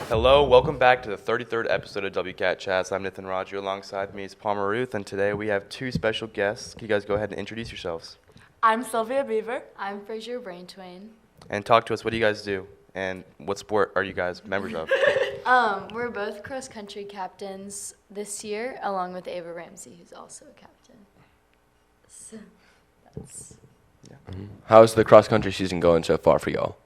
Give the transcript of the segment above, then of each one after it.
Hello, welcome back to the 33rd episode of WCATChats. I'm Nathan Roger. Alongside me is Palmer Ruth, and today we have two special guests. Can you guys go ahead and introduce yourselves? I'm Sylvia Beaver. I'm Frazier, Braintwain. And talk to us. What do you guys do? And what sport are you guys members of? We're both cross-country captains this year, along with Ava Ramsey, who's also a captain. So that's... How's the cross-country season going so far for y'all?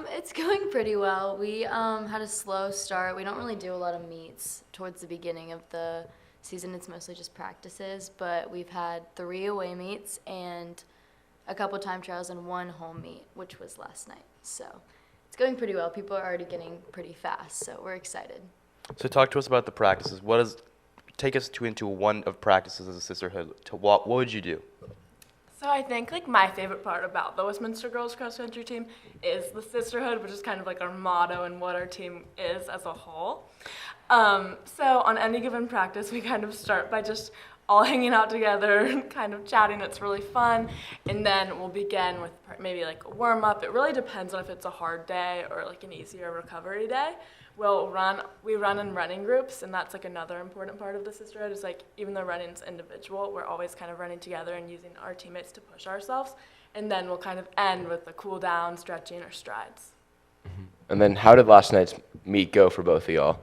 It's going pretty well. We had a slow start. We don't really do a lot of meets towards the beginning of the season. It's mostly just practices, but we've had 3 away meets and a couple time trials and 1 home meet, which was last night. So it's going pretty well. People are already getting pretty fast, so we're excited. So talk to us about the practices. Take us into one of practices as a Sisterhood. What would you do? So I think my favorite part about the Westminster girls cross country team is the Sisterhood, which is kind of our motto and what our team is as a whole. So on any given practice, we kind of start by just all hanging out together and kind of chatting. It's really fun. And then we'll begin with maybe a warm-up. It really depends on if it's a hard day or an easier recovery day. We run in running groups, and that's another important part of the Sisterhood is even though running's individual, we're always kind of running together and using our teammates to push ourselves. And then we'll kind of end with a cool down, stretching, or strides. And then how did last night's meet go for both of y'all?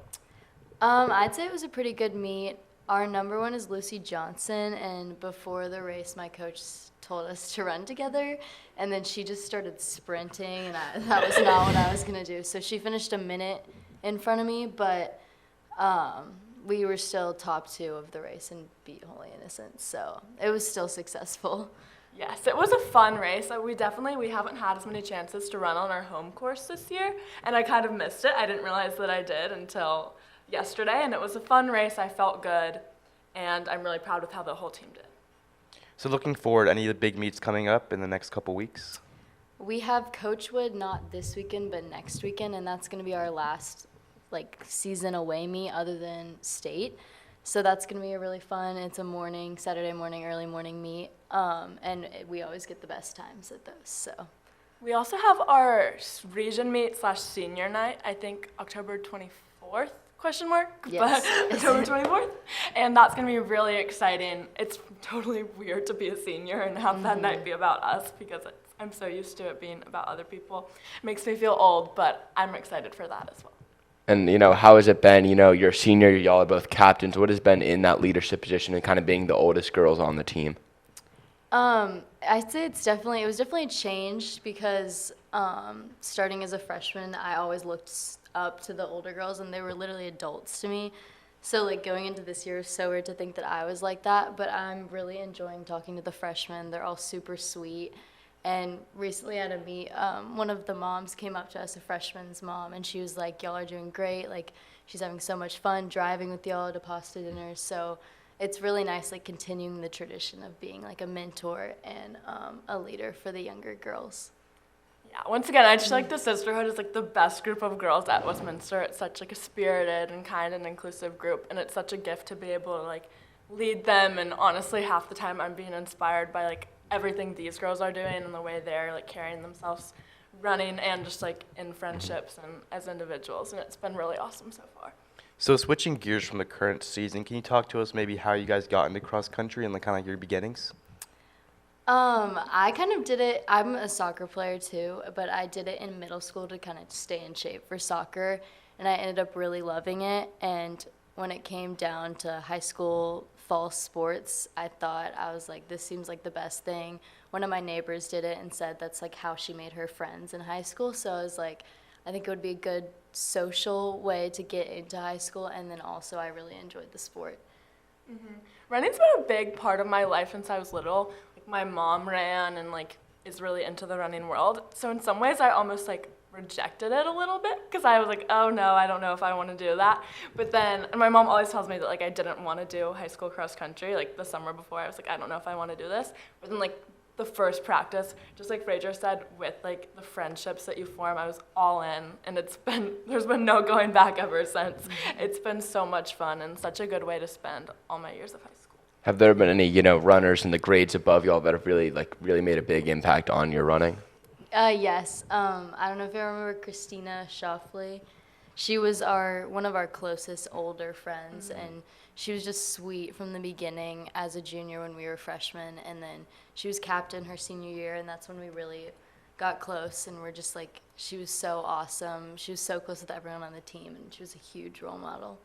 I'd say it was a pretty good meet. Our number 1 is Lucy Johnson, and before the race, my coach told us to run together, and then she just started sprinting, and that was not what I was going to do. So she finished a minute in front of me, but we were still top 2 of the race and beat Holy Innocents, so it was still successful. Yes, it was a fun race. We haven't had as many chances to run on our home course this year, and I kind of missed it. I didn't realize that I did until yesterday, and it was a fun race. I felt good, and I'm really proud with how the whole team did. So looking forward, any of the big meets coming up in the next couple weeks? We have Coachwood not this weekend, but next weekend, and that's going to be our last season away meet other than state. So that's going to be a really fun. It's a Saturday morning, early morning meet, and we always get the best times at those. So We also have our region meet / senior night, I think October 24th, question mark? Yes. But October 24th. And that's going to be really exciting. It's totally weird to be a senior and have that night be about us because I'm so used to it being about other people. It makes me feel old, but I'm excited for that as well. And, how has it been? You're a senior, y'all are both captains. What has been in that leadership position and kind of being the oldest girls on the team? I'd say it was definitely changed because starting as a freshman, I always looked up to the older girls, and they were literally adults to me. So going into this year, it's so weird to think that I was like that, but I'm really enjoying talking to the freshmen. They're all super sweet. And recently at a meet, one of the moms came up to us, a freshman's mom, and she was like, y'all are doing great. She's having so much fun driving with y'all to pasta dinners. So it's really nice, continuing the tradition of being, a mentor and a leader for the younger girls. Yeah, once again, I just feel the Sisterhood is, the best group of girls at Westminster. It's such, a spirited and kind and inclusive group, and it's such a gift to be able to, lead them. And honestly, half the time I'm being inspired by, everything these girls are doing and the way they're carrying themselves running and just in friendships and as individuals, and it's been really awesome so far. So switching gears from the current season, can you talk to us maybe how you guys got into cross country and kind of your beginnings? I kind of did it. I'm a soccer player too, but I did it in middle school to kind of stay in shape for soccer, and I ended up really loving it. And when it came down to high school fall sports, I was this seems like the best thing. One of my neighbors did it and said that's how she made her friends in high school. So I was I think it would be a good social way to get into high school, and then also I really enjoyed the sport. Mm-hmm. Running's been a big part of my life since I was little. My mom ran and is really into the running world. So in some ways I almost rejected it a little bit because I was oh no, I don't know if I want to do that. But then, and my mom always tells me that I didn't want to do high school cross country. The summer before I was I don't know if I want to do this. But then the first practice, just like Frazier said, with the friendships that you form, I was all in, and there's been no going back ever since. It's been so much fun and such a good way to spend all my years of high school. Have there been any, runners in the grades above y'all that have really made a big impact on your running? Yes. I don't know if you remember Christina Shoffley. she was one of our closest older friends, and she was just sweet from the beginning as a junior when we were freshmen, and then she was captain her senior year, and that's when we really got close, and we're just like, she was so awesome. She was so close with everyone on the team, and she was a huge role model.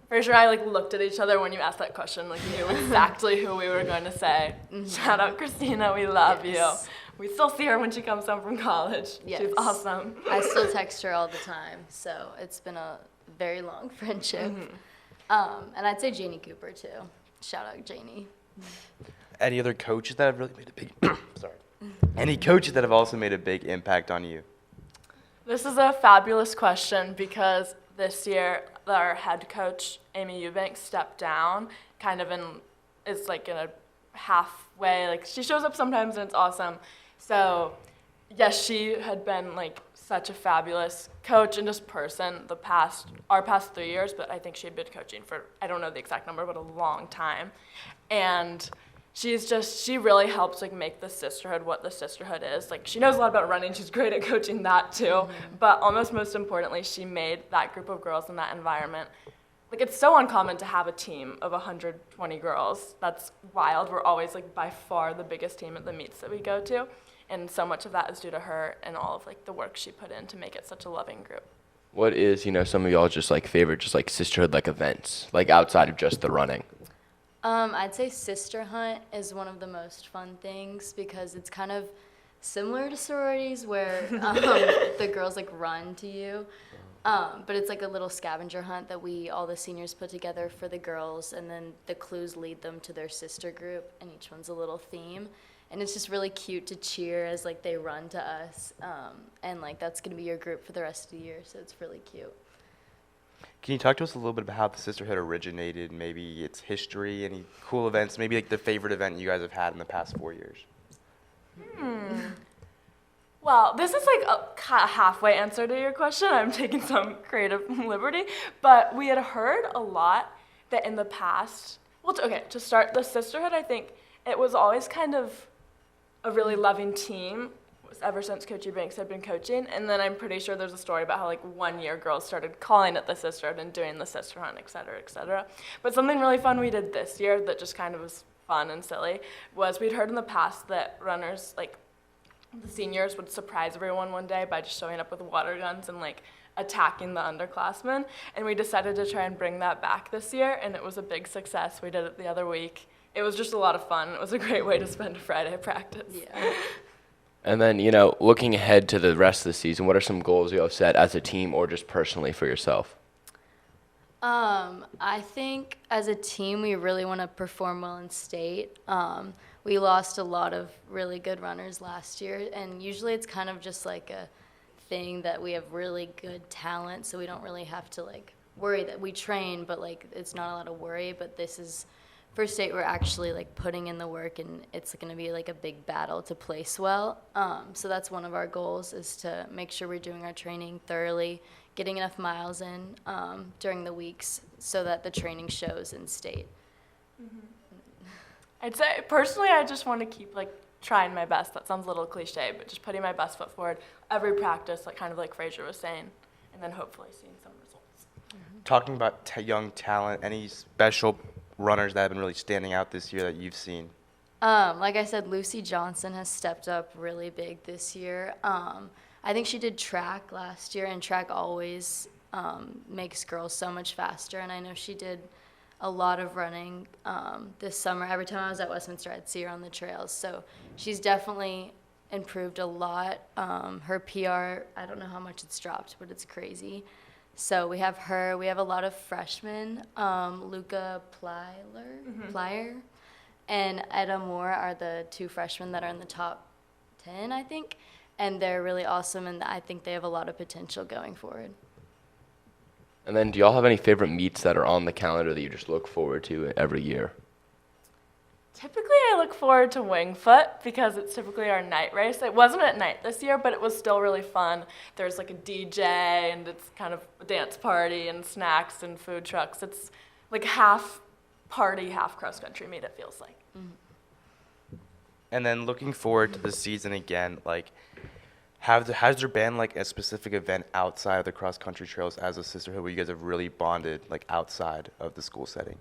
Frazier and I like looked at each other when you asked that question, like knew exactly who we were going to say. Shout out Christina, we love Yes. you. We still see her when she comes home from college. Yes. She's awesome. I still text her all the time, so it's been a very long friendship. And I'd say Janie Cooper too. Shout out Janie. Any other coaches that have really made a big sorry. Any coaches that have also made a big impact on you? This is a fabulous question because this year our head coach, Amy Eubanks, stepped down is like in a halfway, like she shows up sometimes and it's awesome. So yes, she had been like such a fabulous coach and just person our past 3 years, but I think she had been coaching for, I don't know the exact number, but a long time. And she really helps like make the Sisterhood what the Sisterhood is. Like she knows a lot about running, she's great at coaching that too, but almost most importantly, she made that group of girls in that environment. Like it's so uncommon to have a team of 120 girls. That's wild. We're always like by far the biggest team at the meets that we go to. And so much of that is due to her and all of like the work she put in to make it such a loving group. What is, some of y'all just like favorite, just like sisterhood like events, like outside of just the running? I'd say Sister Hunt is one of the most fun things because it's kind of similar to sororities where the girls like run to you. But it's like a little scavenger hunt that all the seniors put together for the girls, and then the clues lead them to their sister group, and each one's a little theme. And it's just really cute to cheer as like they run to us, and like that's gonna be your group for the rest of the year, so it's really cute. Can you talk to us a little bit about how the Sisterhood originated, maybe its history, any cool events, maybe like the favorite event you guys have had in the past 4 years? Well, this is like a halfway answer to your question. I'm taking some creative liberty. But we had heard a lot that in the past, to start, the Sisterhood, I think it was always kind of a really loving team ever since Coach Eubanks had been coaching. And then I'm pretty sure there's a story about how like 1 year girls started calling it the Sisterhood and doing the Sister Hunt, et cetera, et cetera. But something really fun we did this year that just kind of was fun and silly was we'd heard in the past that runners, like the seniors, would surprise everyone one day by just showing up with water guns and like attacking the underclassmen. And we decided to try and bring that back this year, and it was a big success. We did it the other week. It was just a lot of fun. It was a great way to spend a Friday practice. Yeah. And then, looking ahead to the rest of the season, what are some goals you have set as a team or just personally for yourself? I think as a team, we really want to perform well in state. We lost a lot of really good runners last year, and usually it's kind of just like a thing that we have really good talent, so we don't really have to like worry that we train, but like it's not a lot of worry. But this is for state, we're actually like putting in the work, and it's going to be like a big battle to place well. So that's one of our goals, is to make sure we're doing our training thoroughly, getting enough miles in during the weeks so that the training shows in state. I'd say personally, I just want to keep like trying my best. That sounds a little cliche, but just putting my best foot forward every practice, like kind of like Frazier was saying, and then hopefully seeing some results. Talking about young talent, any special runners that have been really standing out this year that you've seen? Like I said, Lucy Johnson has stepped up really big this year. I think she did track last year, and track always makes girls so much faster, and I know she did a lot of running this summer. Every time I was at Westminster, I'd see her on the trails, so she's definitely improved a lot. Her PR, I don't know how much it's dropped, but it's crazy. So we have her. We have a lot of freshmen. Luca Plyer and Etta Moore are the 2 freshmen that are in the top 10, I think. And they're really awesome, and I think they have a lot of potential going forward. And then do y'all have any favorite meets that are on the calendar that you just look forward to every year? Typically, I look forward to Wingfoot because it's typically our night race. It wasn't at night this year, but it was still really fun. There's like a DJ, and it's kind of a dance party and snacks and food trucks. It's like half party, half cross-country meet, it feels like. And then looking forward to the season again, like Has there been like a specific event outside of the cross country trails as a sisterhood where you guys have really bonded like outside of the school setting?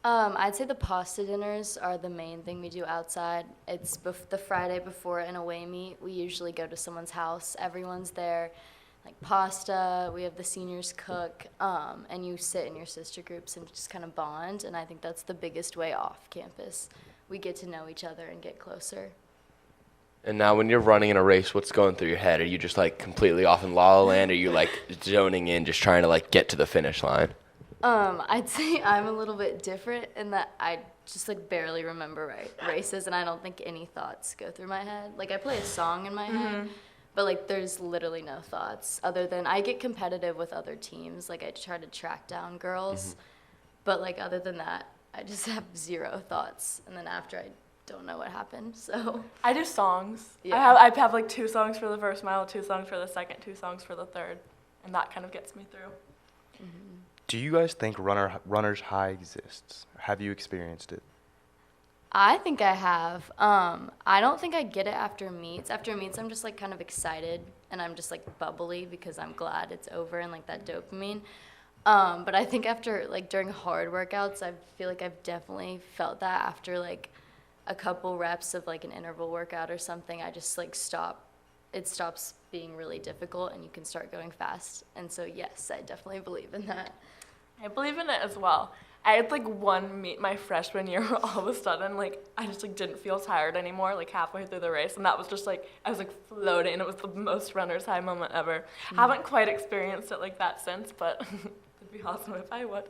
I'd say the pasta dinners are the main thing we do outside. It's the Friday before an away meet. We usually go to someone's house. Everyone's there, like pasta. We have the seniors cook, and you sit in your sister groups and just kind of bond. And I think that's the biggest way off campus. We get to know each other and get closer. And now when you're running in a race, what's going through your head? Are you just like completely off in La La Land? Or are you like zoning in, just trying to like get to the finish line? I'd say I'm a little bit different in that I just like barely remember races, and I don't think any thoughts go through my head. Like I play a song in my head, but like there's literally no thoughts other than I get competitive with other teams. Like I try to track down girls, but like other than that, I just have zero thoughts. And then after I don't know what happened, so. I do songs. Yeah. I have like 2 songs for the first mile, 2 songs for the second, 2 songs for the third, and that kind of gets me through. Do you guys think runner's high exists? Have you experienced it? I think I have. I don't think I get it after meets. After meets, I'm just like kind of excited and I'm just like bubbly because I'm glad it's over and like that dopamine. But I think after like during hard workouts, I feel like I've definitely felt that after like a couple reps of like an interval workout or something. I just like stop. It stops being really difficult and you can start going fast. And so yes, I definitely believe in that. I believe in it as well. I had like one meet my freshman year where all of a sudden like I just like didn't feel tired anymore like halfway through the race, and that was just like I was like floating. It was the most runner's high moment ever. Haven't quite experienced it like that since, but it'd be awesome if I would.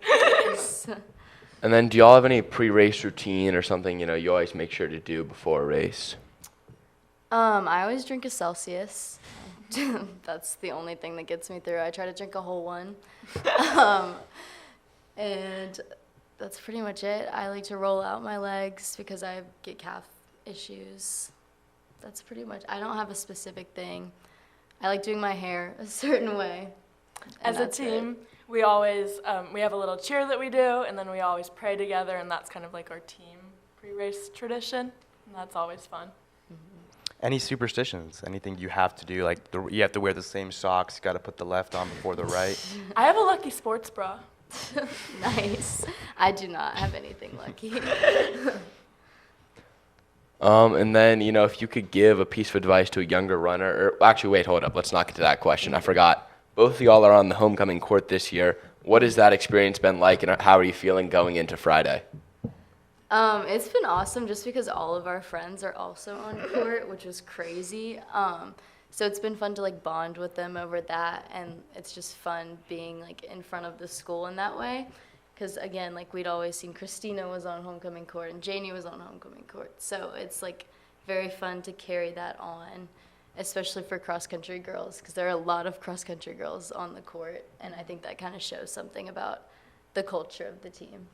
And then do y'all have any pre-race routine or something, you always make sure to do before a race? I always drink a Celsius. That's the only thing that gets me through. I try to drink a whole one. And that's pretty much it. I like to roll out my legs because I get calf issues. That's pretty much. I don't have a specific thing. I like doing my hair a certain way. As a team, we always we have a little cheer that we do, and then we always pray together, and that's kind of like our team pre-race tradition, and that's always fun. Any superstitions? Anything you have to do? Like you have to wear the same socks. You got to put the left on before the right. I have a lucky sports bra. Nice. I do not have anything lucky. And then, if you could give a piece of advice to a younger runner, or actually, wait, hold up. Let's not get to that question. I forgot. Both of y'all are on the homecoming court this year. What has that experience been like, and how are you feeling going into Friday? It's been awesome just because all of our friends are also on court, which was crazy. So it's been fun to like bond with them over that, and it's just fun being like in front of the school in that way. Because again, like we'd always seen Christina was on homecoming court and Janie was on homecoming court. So it's like very fun to carry that on, especially for cross-country girls, because there are a lot of cross-country girls on the court, and I think that kind of shows something about the culture of the team.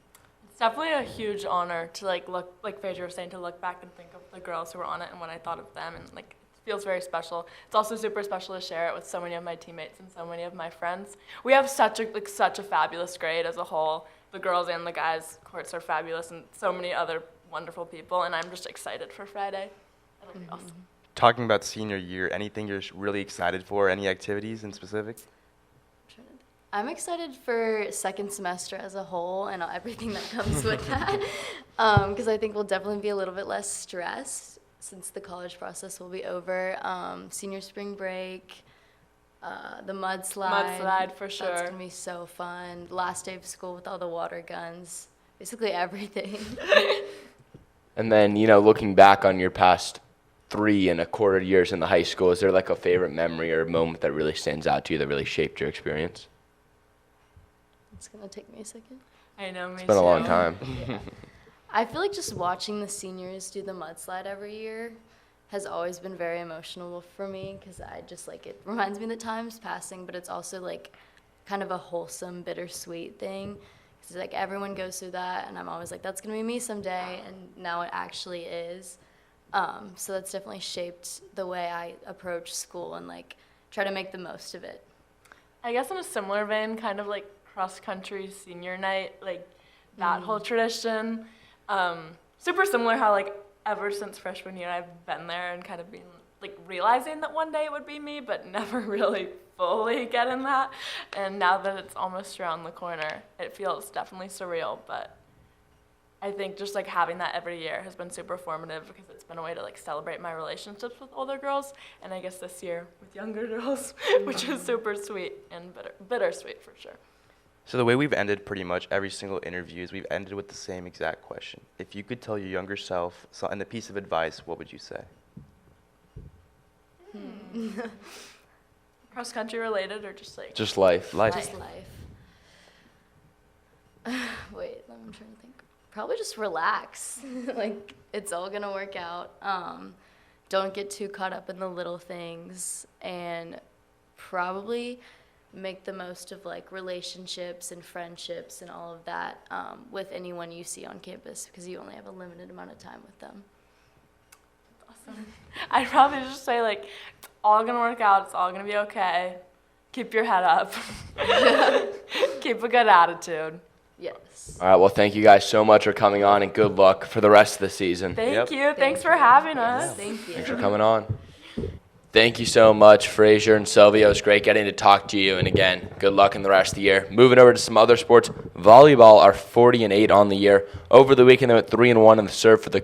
It's definitely a huge honor to like look, like Frazier was saying, to look back and think of the girls who were on it and when I thought of them, and like it feels very special. It's also super special to share it with so many of my teammates and so many of my friends. We have such a fabulous grade as a whole. The girls and the guys courts are fabulous, and so many other wonderful people, and I'm just excited for Friday. It'll be awesome. Talking about senior year, anything you're really excited for? Any activities in specific? I'm excited for second semester as a whole and everything that comes with that, because I think we'll definitely be a little bit less stressed since the college process will be over. Senior spring break, the mudslide. Mudslide for sure. That's going to be so fun. Last day of school with all the water guns, basically everything. And then, looking back on your past 3.25 years in the high school, is there like a favorite memory or moment that really stands out to you that really shaped your experience? It's going to take me a second. I know, me too. It's been a long time. Yeah. I feel like just watching the seniors do the mudslide every year has always been very emotional for me, because I just like it reminds me that time's passing, but it's also like kind of a wholesome, bittersweet thing. Because like everyone goes through that, and I'm always like, that's going to be me someday, and now it actually is. So that's definitely shaped the way I approach school and like try to make the most of it. I guess in a similar vein, kind of like cross-country senior night, like that whole tradition. Super similar how like ever since freshman year I've been there and kind of been like realizing that one day it would be me, but never really fully getting that. And now that it's almost around the corner, it feels definitely surreal, but I think just like having that every year has been super formative because it's been a way to like celebrate my relationships with older girls, and I guess this year with younger girls, which is super sweet and bittersweet for sure. So the way we've ended pretty much every single interview is we've ended with the same exact question. If you could tell your younger self and a piece of advice, what would you say? Cross country related or just like? Just life. Just life. Wait, I'm trying to think. Probably just relax. Like, it's all gonna work out. Don't get too caught up in the little things, and probably make the most of like relationships and friendships and all of that with anyone you see on campus, because you only have a limited amount of time with them. Awesome. I'd probably just say like, it's all gonna work out. It's all gonna be okay. Keep your head up. Keep a good attitude. Yes. All right, well, thank you guys so much for coming on, and good luck for the rest of the season. Thank you. Thanks for having us. Thank you. Thanks for coming on. Thank you so much, Frazier and Sylvia. It was great getting to talk to you. And again, good luck in the rest of the year. Moving over to some other sports. Volleyball are 40-8 on the year. Over the weekend, they went 3-1 in the serve for the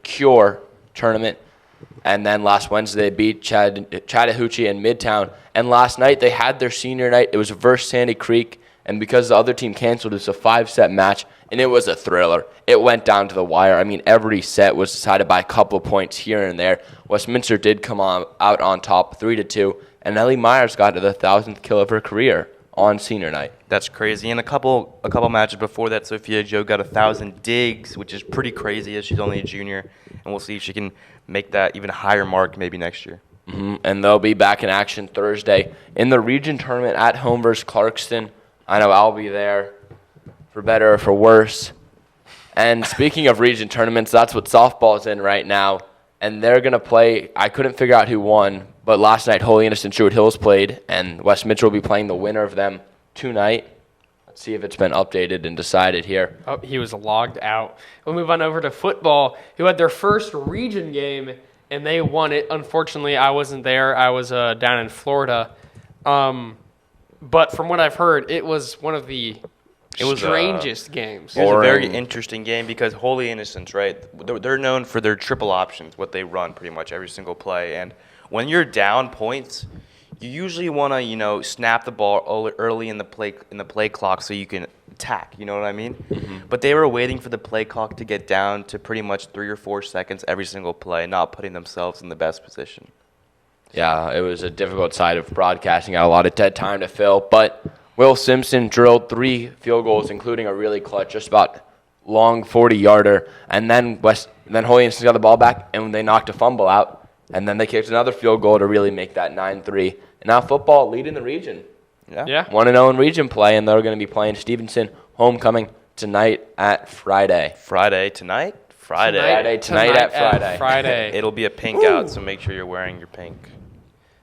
Cure tournament. And then last Wednesday, they beat Chattahoochee and Midtown. And last night, they had their senior night. It was versus Sandy Creek. And because the other team canceled, it was a 5-set match, and it was a thriller. It went down to the wire. I mean, every set was decided by a couple of points here and there. Westminster did come out on top 3-2, and Ellie Myers got to the 1,000th kill of her career on senior night. That's crazy. And a couple matches before that, Sophia Joe got 1,000 digs, which is pretty crazy as she's only a junior. And we'll see if she can make that even higher mark maybe next year. And they'll be back in action Thursday in the region tournament at home versus Clarkston. I know I'll be there, for better or for worse. And speaking of region tournaments, that's what softball's in right now. And they're going to play, I couldn't figure out who won, but last night Holy Innocents Druid Hills played, and Westminster will be playing the winner of them tonight. Let's see if it's been updated and decided here. Oh, he was logged out. We'll move on over to football, who had their first region game, and they won it. Unfortunately, I wasn't there. I was down in Florida. But from what I've heard, it was one of the strangest games. It was a very interesting game because Holy Innocents, right, they're known for their triple options, what they run pretty much every single play. And when you're down points, you usually want to, snap the ball early in the play clock so you can attack, you know what I mean? Mm-hmm. But they were waiting for the play clock to get down to pretty much 3 or 4 seconds every single play, not putting themselves in the best position. Yeah, it was a difficult side of broadcasting. Got a lot of dead time to fill. But Will Simpson drilled 3 field goals, including a really clutch, just about long 40-yarder. And then Holy Innocents got the ball back, and they knocked a fumble out. And then they kicked another field goal to really make that 9-3. And now football leading the region. Yeah. 1-0 in region play, and they're going to be playing Stevenson homecoming tonight at Friday. Tonight at Friday. It'll be a pink out, so make sure you're wearing your pink.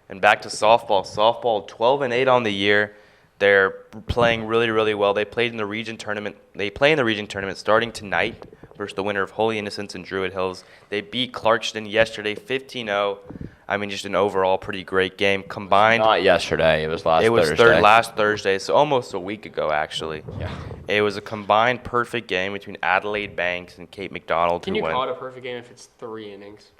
And back to softball. Softball 12-8 on the year. They're playing really, really well. They played in the region tournament. They play in the region tournament starting tonight versus the winner of Holy Innocents and Druid Hills. They beat Clarkston yesterday 15-0. I mean, just an overall pretty great game. Combined. Not yesterday. It was last Thursday. It was last Thursday, so almost a week ago, actually. Yeah. It was a combined perfect game between Adelaide Banks and Kate McDonald. Can you call it a perfect game if it's 3 innings?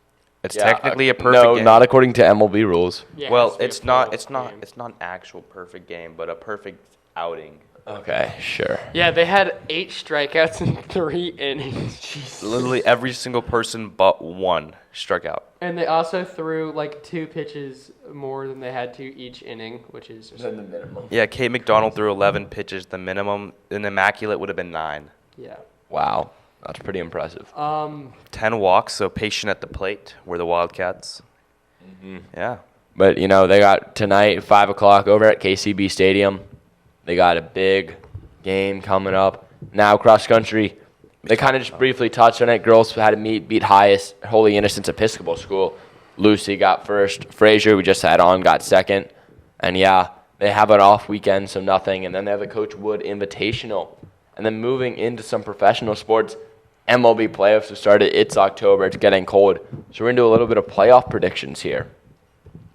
It's technically a perfect game. No, not according to MLB rules. Yeah, well, it's not an actual perfect game, but a perfect outing. Okay, sure. Yeah, they had 8 strikeouts in 3 innings. Jeez. Literally every single person but one struck out. And they also threw like 2 pitches more than they had to each inning, which is just the minimum. Yeah, Kate McDonald threw 11 pitches. The minimum, an immaculate would have been 9. Yeah. Wow, that's pretty impressive. 10 walks, so patient at the plate were the Wildcats. Mm-hmm. Yeah. But, they got tonight, 5 o'clock over at KCB Stadium. They got a big game coming up. Now, cross country, they kind of just briefly touched on it. Girls had to beat highest Holy Innocents Episcopal School. Lucy got first. Frazier, we just had on, got second. And, yeah, they have an off weekend, so nothing. And then they have the Coach Wood Invitational. And then moving into some professional sports, MLB playoffs have started. It's October. It's getting cold. So we're going to do a little bit of playoff predictions here.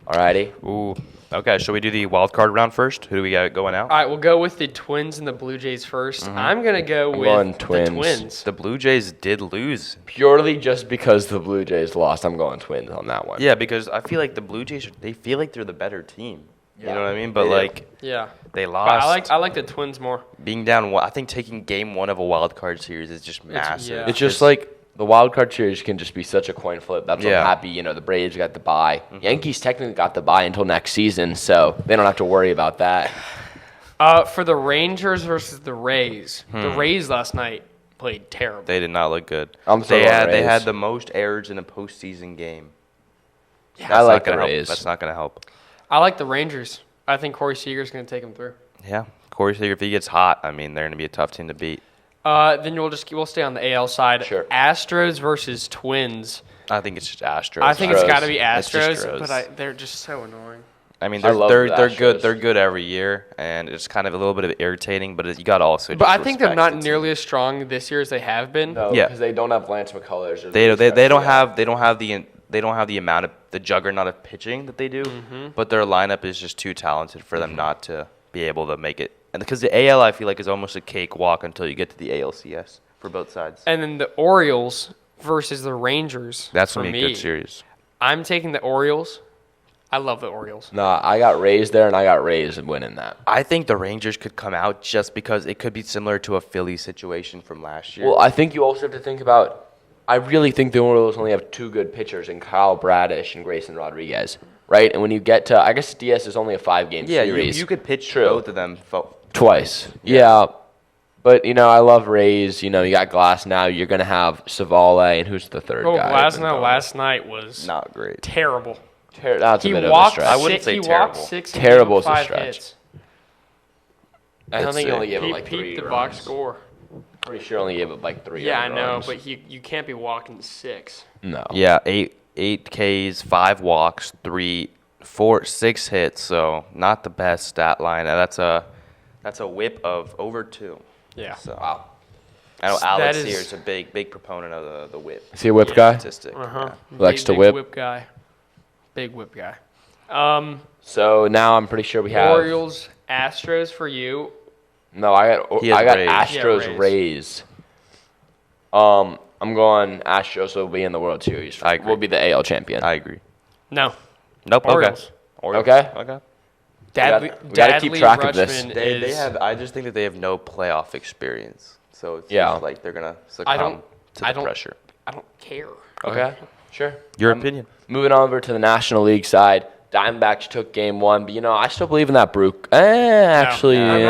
Alrighty? Ooh. Okay, shall we do the wild card round first? Who do we got going out? All right, we'll go with the Twins and the Blue Jays 1st. I'm going to go with going the Twins. Twins. The Blue Jays did lose. Purely just because the Blue Jays lost, I'm going Twins on that one. Yeah, because I feel like the Blue Jays, they feel like they're the better team. Yeah, You know what I mean? But, they do. like, Yeah. they But lost. I like the Twins more. Being down one, I think taking game one of a wild card series is just massive. yeah. It's just like the wild card series can just be such a coin flip. That's why Yeah. I'm happy. The Braves got the bye. Yankees technically got the bye until next season, so they don't have to worry about that. For the Rangers versus the Rays, the Rays last night played terrible. They did not look good. I'm still they going had they Rays. had the most errors in a postseason game. I That's like not the gonna help. Rays. That's not going to help. I like the Rangers. I think Corey Seager's going to take them through. Yeah, Corey Seager, if he gets hot, I mean, they're going to be a tough team to beat. Then we'll stay on the AL side. Sure. Astros versus Twins. I think it's just Astros. I think it's Astros. got to be It's just Astros, Astros. but they're just so annoying. I mean, I love they're the good. Astros. They're good every year, and it's kind of a little bit of irritating. But you got to also. But just I think they're respect not the team. nearly as strong this year as they have been. No, Yeah. because they don't have Lance McCullers. or They the don't have the amount of the juggernaut of pitching that they do. But their lineup is just too talented for them not to be able to make it. And because the AL, I feel like, is almost a cakewalk until you get to the ALCS for both sides. And then the Orioles versus the Rangers. That's for gonna be a me. good series. I'm taking the Orioles. I love the Orioles. Nah, I got Rays there, and I got Rays winning that. I think the Rangers could come out just because it could be similar to a Philly situation from last year. Well, I think you also have to think about. I really think the Orioles only have two good pitchers in Kyle Bradish and Grayson Rodriguez, right? And when you get to, I guess DS is only a 5-game yeah, series. you could pitch True. both of them Twice. Yeah. But, I love Rays. You got Glass now. You're going to have Savale, and who's the third guy? Last night was Not great. terrible. That's a He bit of a walked. stretch. I wouldn't say he terrible. walked 6. and Terrible gave is a up 5 stretch. hits. I don't think he only gave He it like 3 peaked the runs. box score. Pretty sure only gave it like 3 Yeah, I earned know, runs. but you can't be walking 6. No. Yeah, eight Ks, 5 walks, 6 hits. So not the best stat line. And that's a whip of over 2. Yeah. So Wow. I know That Alex is- here is a big proponent of the whip Is he a whip guy? statistic. Uh-huh. Likes to Big whip. whip guy. Big whip guy. So now I'm pretty sure we have. Orioles, Astros for you. No, I got He has Rays. Astros, Yeah, Rays. I'm going Astros will be in the World Series. I agree. We'll be the AL champion. I agree. No. Nope. Orioles. Okay. Orioles. Okay. Okay. we gotta keep track of this. Rutschman They is- have. I just think that they have no playoff experience. So it's Yeah. just like they're gonna I succumb don't- to I the don't- pressure. I don't care. Okay. Sure. Your opinion? Moving on over to the National League side. Diamondbacks took game 1, but I still believe in that Brook. Actually, No, I'm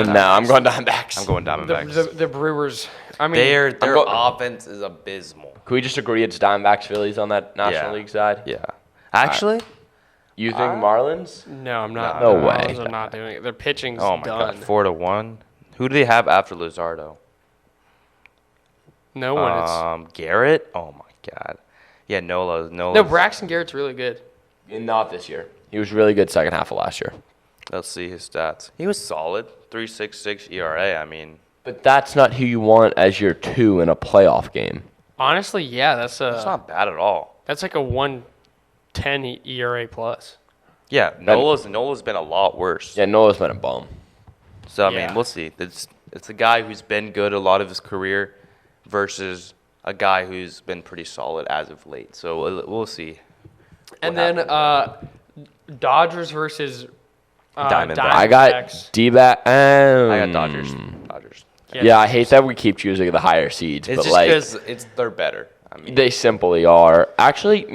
going no, I'm going Diamondbacks. I'm going Diamondbacks. The Brewers. I mean, Their go- offense is abysmal. Can we just agree it's Diamondbacks Phillies on that National Yeah. League side? Yeah. Actually, You think Marlins? no, I'm not. No the way. Marlins are not doing it. Their pitching's oh my done. god, 4-1. Who do they have after Luzardo? No one. Garrett. Oh my god. Yeah, Nola. No, Braxton Garrett's really good. Not this year. He was really good second half of last year. Let's see his stats. He was solid. 3.66 ERA. I mean, But that's not who you want as your 2 in a playoff game. Honestly, yeah, that's it's not bad at all. like a 1.10 ERA plus. Yeah, Nola's been a lot worse. Yeah, Nola's been a bum. So I Yeah. mean, we'll see. It's a guy who's been good a lot of his career versus a guy who's been pretty solid as of late. So we'll see. And what then happens. Dodgers versus Diamondbacks. I got Diamondbacks. D-back. I got Dodgers. Dodgers. Yeah, I hate that we keep choosing the higher seeds, It's but just because they're better. I mean, they simply are. Actually,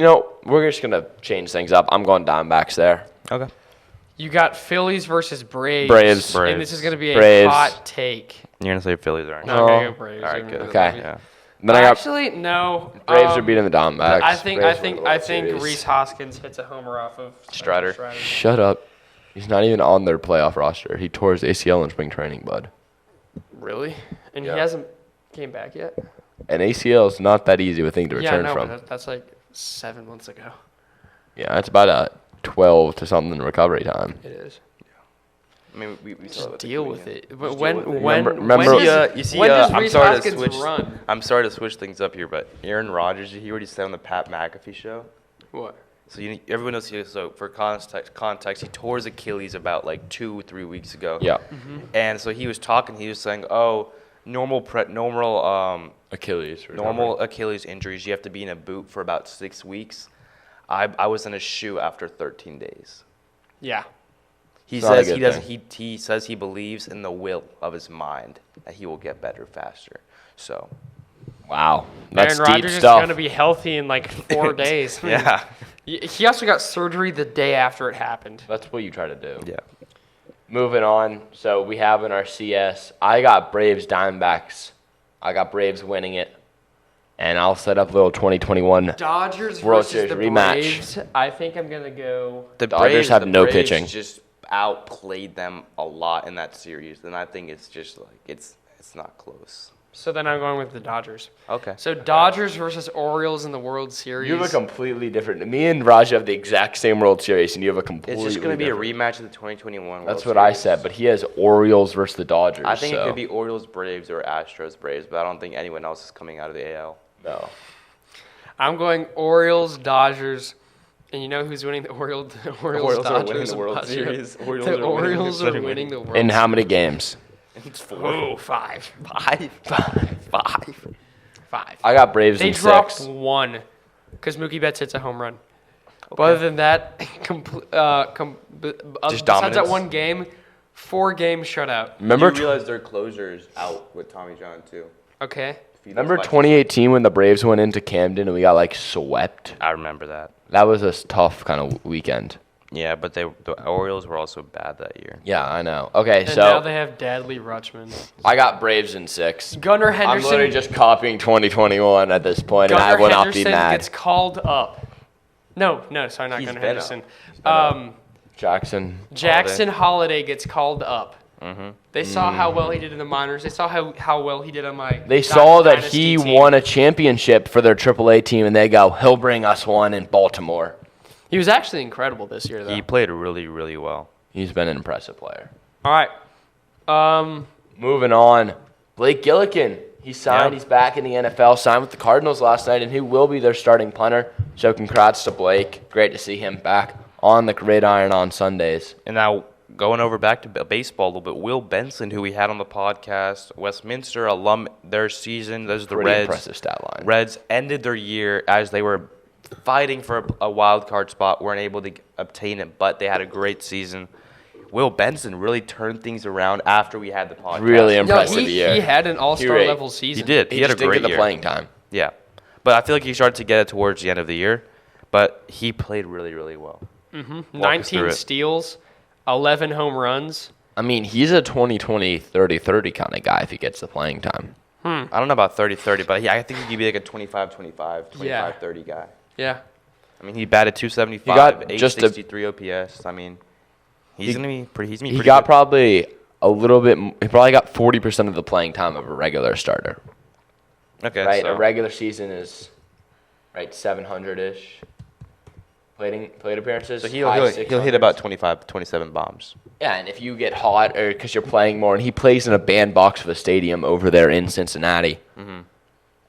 we're just gonna change things up. I'm going Diamondbacks there. okay. You got Phillies versus Braves. Braves. And this is going to be a Braves. hot take. You're gonna say Phillies, aren't you? No, I'm going to Oh. go Braves. All right, I'm good. gonna Okay. go Yeah. Then I got Actually, no. Braves are beating the Diamondbacks. I think Braves win the World Series. Reese Hoskins hits a homer off of Strider. Shut up. He's not even on their playoff roster. He tore his ACL in spring training, bud. Really? And Yeah. he hasn't came back yet? An ACL is not that easy of a thing to Yeah, return no, from. but that's like 7 months ago. Yeah, it's about a 12 to something recovery time. It is. I mean, we saw Just it deal the with weekend. it. But Just when deal with it. when Remember- when does, You see, when does I'm Reese sorry to Hoskins switch. run? I'm sorry to switch things up here, but Aaron Rodgers, you hear what he said on the Pat McAfee show? What? So everyone knows. So for context, he tore his Achilles about like 2-3 weeks ago. Yeah. And so he was talking. He was saying, "Oh, normal Achilles. or normal whatever. Achilles injuries, you have to be in a boot for about 6 weeks. I was in a shoe after 13 days." Yeah. He It's not a says good he doesn't. thing. He says he believes in the will of his mind that he will get better faster. So Wow. That's Aaron deep Rodgers is stuff. going to be healthy in like 4 days. yeah, He also got surgery the day after it happened. That's what you try to do. yeah. Moving on. So we have in our CS, I got Braves Diamondbacks. I got Braves winning it. And I'll set up a little 2021. Dodgers World versus Series the rematch. Braves. I think I'm going to go. The Dodgers have the no Braves pitching. Just outplayed them a lot in that series, and I think it's just like it's not close. So then I'm going with the Dodgers. Okay. So Dodgers versus Orioles in the World Series. You have a completely different. Me and Raj have the exact same World Series, and you have a completely. It's just going to be a different. rematch of the 2021 World That's what I Series. said, but he has Orioles versus the Dodgers. I think so. it could be Orioles Braves or Astros Braves, but I don't think anyone else is coming out of the AL. No. I'm going Orioles, Dodgers, and you know who's winning the Orioles Orioles are winning Dodgers the World Dodgers? Series. Orioles The are winning. Orioles They're are winning. winning the World In how many games? It's Oh, five. Five. I got Braves They in dropped 6. one because Mookie Betts hits a home run. But other than that, besides that dominance. one game, 4-game shutout. Remember, You realize their closer's out with Tommy John too. Okay. remember 2018 when the Braves went into Camden and we got like swept? I remember that. That was a tough kind of weekend. Yeah, but the Orioles were also bad that year. Yeah, I know. Okay, And now so they have Dadley Rutschman. I got Braves in 6. Gunnar I'm Henderson. literally just copying 2021 at this point, and I Gunnar will not be Henderson mad. gets called up. No, sorry, not He's Gunnar been Henderson. up. Jackson. Jackson Holiday gets called up. Mm-hmm. They saw how well he did in the minors. They saw how well he did on my. They saw that Dynasty he team. won a championship for their AAA team, and they go, he'll bring us one in Baltimore. He was actually incredible this year, though. He played really, really well. He's been an impressive player. All right. Moving on. Blake Gillikin. He signed. Yeah. He's back in the NFL. Signed with the Cardinals last night, and he will be their starting punter. So congrats to Blake. Great to see him back on the gridiron on Sundays. And now going over back to baseball a little bit, Will Benson, who we had on the podcast, Westminster alum, their season, those are the Pretty Reds. impressive stat line. Reds ended their year as they were fighting for a wild card spot, weren't able to obtain it, but they had a great season. Will Benson really turned things around after we had the podcast. Really No, impressive he year. had an all-star He- level He season. did. He had a just didn't great get the year. playing time. Yeah. But I feel like he started to get it towards the end of the year, but he played really, really well. Walk us through 19 it. steals, 11 home runs. I mean, he's a 20-20, 30-30 kind of guy if he gets the playing time. I don't know about 30-30, but I think he could be like a 25-25, 25-30 guy. Yeah. I mean, he batted 275, He got just a- 863 OPS. I mean, he's gonna be pretty. He's gonna be He pretty got good. probably a little bit. He probably got 40% of the playing time of a regular starter. Okay, Right, so a regular season is 700-ish plate appearances. so he'll high hit 600s. about 25, 27 bombs. Yeah, and if you get hot or because you're playing more, and he plays in a bandbox of a stadium over there in Cincinnati. Mm-hmm.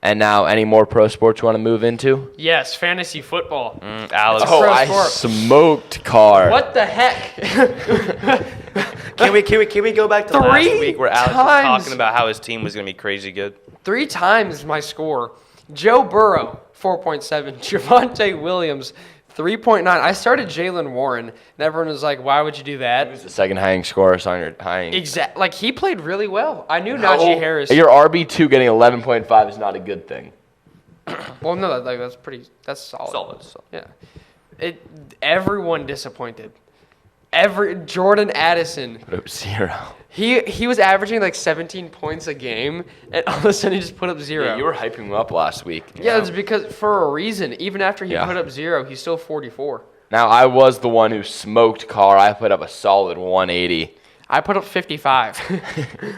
And now, any more pro sports you want to move into? Yes, fantasy football. Alex, Oh, pro I sport. smoked Carr. What the heck? can we go back to last 3 week where Alex was times. talking about how his team was gonna be crazy good? 3 times my score. Joe Burrow, 4.7. Javonte Williams, 3.9. I started Jalen Warren, and everyone was like, why would you do that? The second highest scorer, highest. Exactly. Like, he played really well. I knew Najee Harris. Your RB2 getting 11.5 is not a good thing. Well, no, that's solid. Solid. Yeah. Everyone disappointed. Jordan Addison. Put up 0. He was averaging like 17 points a game, and all of a sudden he just put up 0. Yeah, you were hyping him up last week. Yeah, it's because for a reason. Even after he Yeah. put up 0, he's still 44. Now, I was the one who smoked Carr. I put up a solid 180. I put up 55.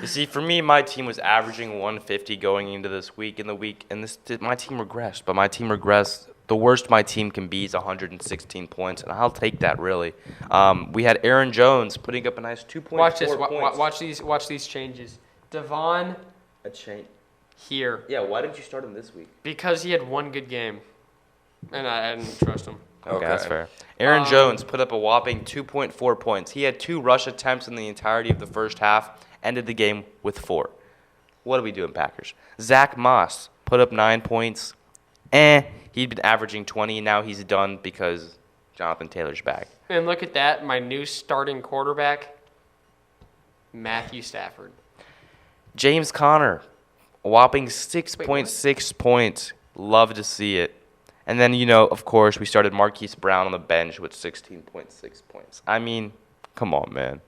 You see, for me, my team was averaging 150 going into this week. My team regressed, but my team regressed The worst my team can be is 116 points, and I'll take that, really. We had Aaron Jones putting up a nice 2.4 Watch this. points. Watch these changes. Devon A change. here Yeah, why didn't you start him this week? because he had one good game, and I didn't trust him. Okay, that's fair. Aaron Jones put up a whopping 2.4 points. He had 2 rush attempts in the entirety of the first half, ended the game with 4. What are we doing, Packers? Zach Moss put up 9 points. He'd been averaging 20, and now he's done because Jonathan Taylor's back. And look at that, my new starting quarterback, Matthew Stafford. James Conner, a whopping 6.6 points. Love to see it. And then, of course, we started Marquise Brown on the bench with 16.6 points. I mean, come on, man.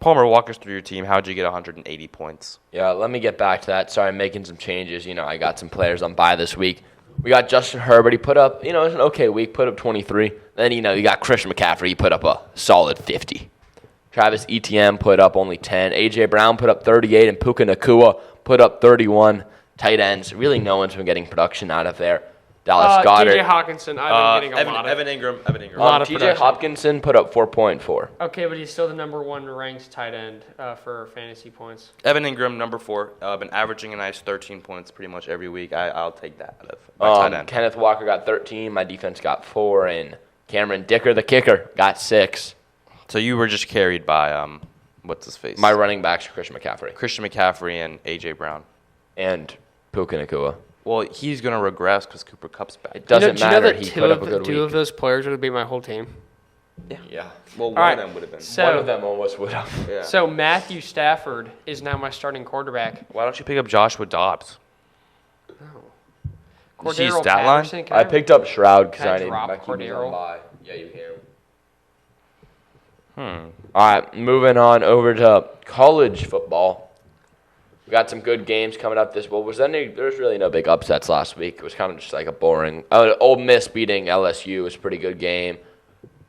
Palmer, walk us through your team. How'd you get 180 points? Yeah, let me get back to that. Sorry, I'm making some changes. I got some players on bye this week. We got Justin Herbert. He put up, it was an okay week, put up 23. Then, you got Christian McCaffrey. He put up a solid 50. Travis Etienne put up only 10. A.J. Brown put up 38. And Puka Nacua put up 31. Tight ends. Really no one's been getting production out of there. Dallas Goedert. T.J. Hawkinson, I've been getting a lot of. Evan Ingram. A lot of T.J. production. Hopkinson put up 4.4. Okay, but he's still the number 1 ranked tight end for fantasy points. Evan Ingram, number 4, been averaging a nice 13 points pretty much every week. I'll take that out of my tight end. Kenneth Walker got 13. My defense got 4. And Cameron Dicker, the kicker, got 6. So you were just carried by, what's his face? My running backs are Christian McCaffrey and A.J. Brown. and Puka Nacua. Well, he's going to regress because Cooper Cup's back. It doesn't Do you know matter. that He put up a good two week. of those players would be my whole team? Yeah. Well, one right. of them would have been. So- One of them almost would have. Yeah. So Matthew Stafford is now my starting quarterback. Why don't you pick up Joshua Dobbs? You see his Cordero stat line? Patterson, can I picked up Shroud because Can I I needed drop my keepers Cordero? on bye. Yeah, you can. Hmm. All right, moving on over to college football. We got some good games coming up this well. There's really no big upsets last week. It was kind of just like a boring. Ole Miss beating LSU was a pretty good game.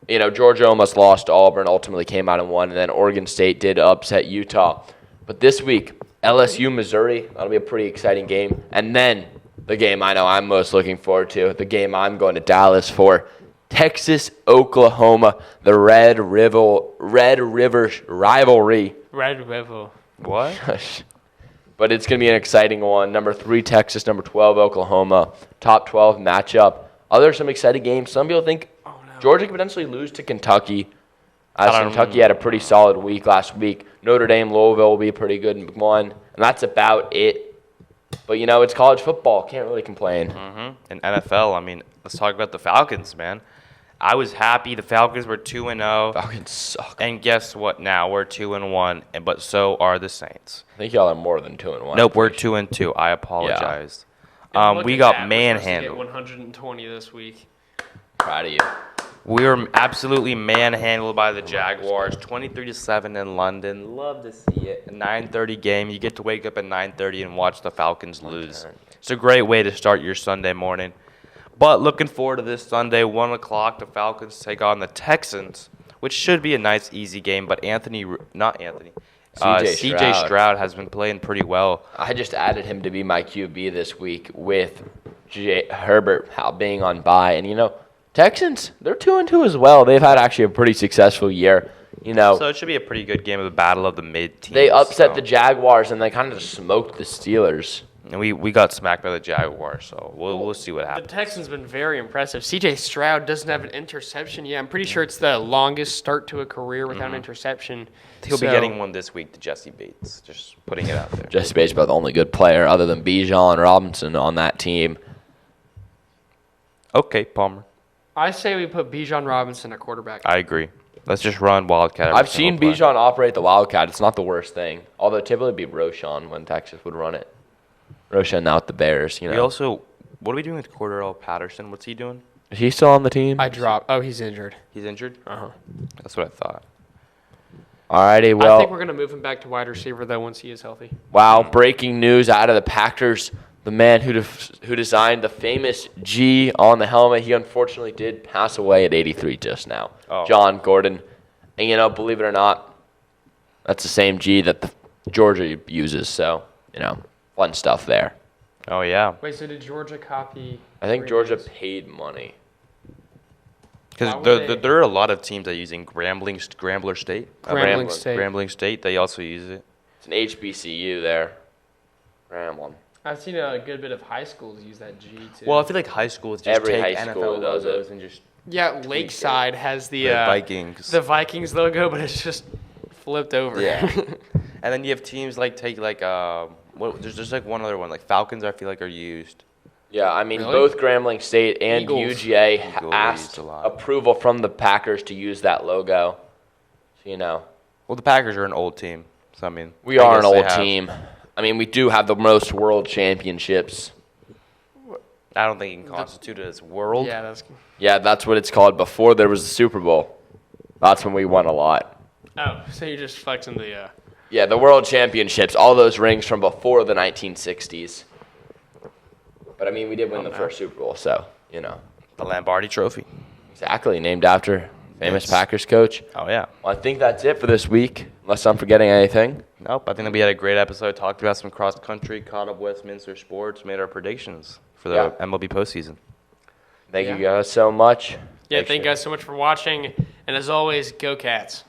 Georgia almost lost to Auburn, ultimately came out and won, and then Oregon State did upset Utah. But this week, LSU, Missouri, that'll be a pretty exciting game. And then the game I know I'm most looking forward to, the game I'm going to Dallas for, Texas, Oklahoma, the Red River rivalry. Red River. What? But it's going to be an exciting one. Number 3, Texas. Number 12, Oklahoma. Top 12 matchup. There's some exciting games. Some people think Georgia could potentially lose to Kentucky. Kentucky had a pretty solid week last week. Notre Dame, Louisville will be a pretty good one. And that's about it. But, it's college football. Can't really complain. Mm-hmm. And NFL, I mean, let's talk about the Falcons, man. I was happy the Falcons were 2-0. Falcons suck. And guess what now? We're 2-1, but so are the Saints. I think y'all are more than 2-1. Nope, we're 2-2. I apologize. Look We at got that. We're supposed to get manhandled. 120 this week. Proud of you. We were absolutely manhandled by the Jaguars, 23-7 in London. Love to see it. A 9:30 game. You get to wake up at 9:30 and watch the Falcons lose. It's a great way to start your Sunday morning. But looking forward to this Sunday, 1 o'clock, the Falcons take on the Texans, which should be a nice, easy game. But C.J. Stroud has been playing pretty well. I just added him to be my QB this week with Herbert being on bye. And, Texans, they're 2-2 as well. They've had actually a pretty successful year. So it should be a pretty good game of the battle of the mid-teams. They upset the Jaguars, and they kind of smoked the Steelers. And we got smacked by the Jaguars, so we'll see what The happens. Texans been very impressive. C.J. Stroud doesn't have an interception yet. I'm pretty sure it's the longest start to a career without an interception. He'll be getting one this week to Jesse Bates. Just putting it out there. Jesse Bates, about the only good player other than Bijan Robinson on that team. Okay, Palmer. I say we put Bijan Robinson at quarterback. I agree. Let's just run Wildcat. every I've seen single play. Bijan operate the Wildcat. It's not the worst thing. Although typically it'd be Roshan when Texas would run it. Roshan now with the Bears, We also, what are we doing with Cordero Patterson? What's he doing? Is he still on the team? I dropped. Oh, he's injured. He's injured? Uh-huh. That's what I thought. Alrighty, I well, think we're going to move him back to wide receiver, though, once he is healthy. wow, breaking news out of the Packers. The man who designed the famous G on the helmet, he unfortunately did pass away at 83 just now. Oh. John Gordon. And, believe it or not, that's the same G that the Georgia uses. So, fun stuff there. Oh yeah, Wait, so did Georgia copy? I think Georgia Grambling? paid money. because Why would they- there are a lot of teams that are using Grambler State. Grambling State. Grambling State. They also use it. It's an HBCU there. Grambling. I've seen a good bit of high schools use that G too. Well, I feel like high schools just Every take high school NFL does logos it. and just yeah, Lakeside has the Vikings. the Vikings logo, but it's just flipped over. Yeah. And then you have teams like there's like one other one like Falcons. I feel like are used. Yeah, I mean, Really? both Grambling State and Eagles. UGA Eagles asked used a lot. approval from the Packers to use that logo. So, you know, Well, the Packers are an old team, so I mean we I are an guess they old have- team. I mean, we do have the most world championships. I don't think you can constitute it as world. Yeah, that's. Yeah, that's what it's called before there was the Super Bowl. That's when we won a lot. Oh, so you're just flexing the. Yeah, the world championships, all those rings from before the 1960s. But I mean, we did win the first Super Bowl, so, you know. The Lombardi Trophy. Exactly, named after famous Yes. Packers coach. Oh yeah. Well, I think that's it for this week, unless I'm forgetting anything. Nope. I think that we had a great episode. Talked about some cross country, caught up Westminster sports, made our predictions for the Yeah. MLB postseason. Thank you guys so much. Yeah, Make thank you sure- guys so much for watching, and as always, go Cats.